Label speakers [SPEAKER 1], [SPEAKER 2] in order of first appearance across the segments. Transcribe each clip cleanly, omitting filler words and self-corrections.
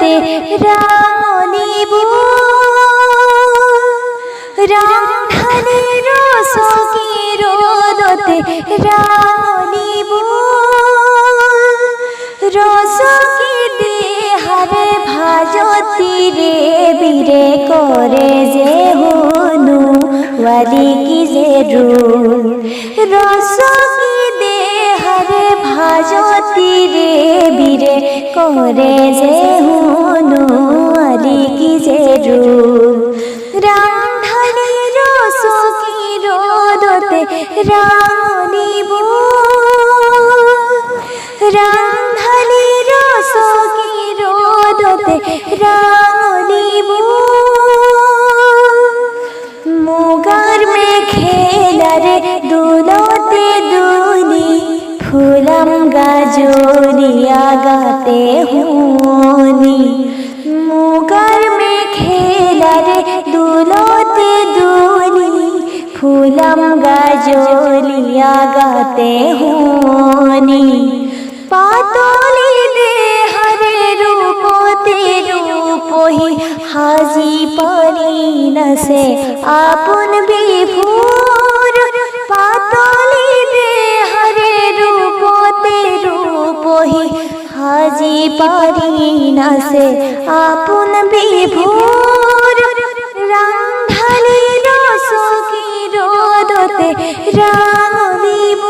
[SPEAKER 1] রোদতে রাঙলিব রামধানী রসকি রোদতে রাঙলিব রসকি দেহারে ভাজতি রে বীরে করে যে হনু ওয়ালি কি যে রূপ রসকি দেহারে ভাজতি রে বীরে করে যে হনু ওয়ালি কি যে রূপ রামধানী রসকি রোদতে রাঙলিব রামধানী রসকি রোদতে রাঙলিব মুগার মেখেলারে দুলতে দুলি ফুলাম গাজরিয়া গাতে হুনি মুগার মেখেলারে দুলতে দুলি ফুলাম গাজলিয়া গাতে হুনি পাতলি দেহরে রূপতে রূপহি হাজি পারি না সে আপন বিভোর পাতলি দেহরে রূপতে রূপহি হাজি পারি না সে আপন বিভোর রামধানী রসকি রোদতে রাঙলিব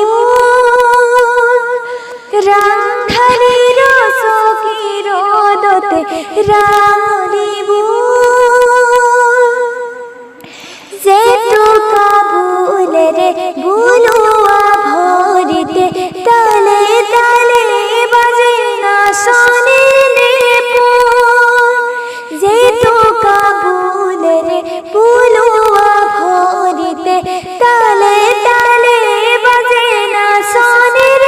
[SPEAKER 1] রামধানী রসকি রোদতে রাঙলিব যেটুকা বুলেরে বুলুয়া ভরিতে তালে তালে বাজে না শোনে যেটুকা বুলেরে বুলুয়া ভরিতে তালে তালে বাজে না শোনের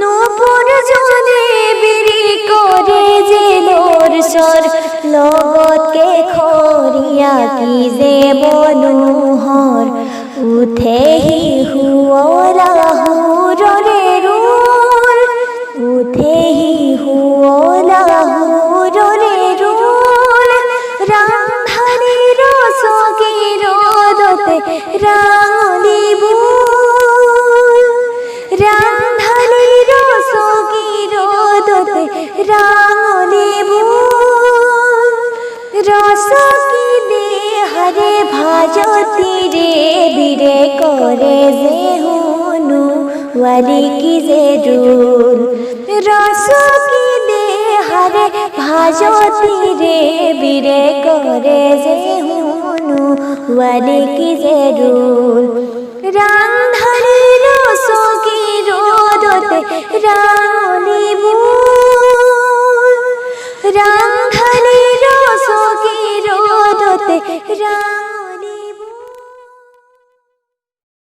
[SPEAKER 1] নূপুর জলে বিরি করে যে লোর সর লগতকে খরিয়া কি যে বনুহর উঠে হি হুওলা হুরে রুল উঠে হি হুওলা হুরে রুল রামধানী রসকি রোদতে রাঙলিব রামধানী রসকি রোদতে রাঙলিব রসকি দেহরে ভাজতি রে বীরে করে যে হনু ওয়ালি কি যে রূপ রসকি দেহরে ভাজতি রে বীরে করে যে হনু ওয়ালি কি যে রূপ রামধানী রসকি রোদতে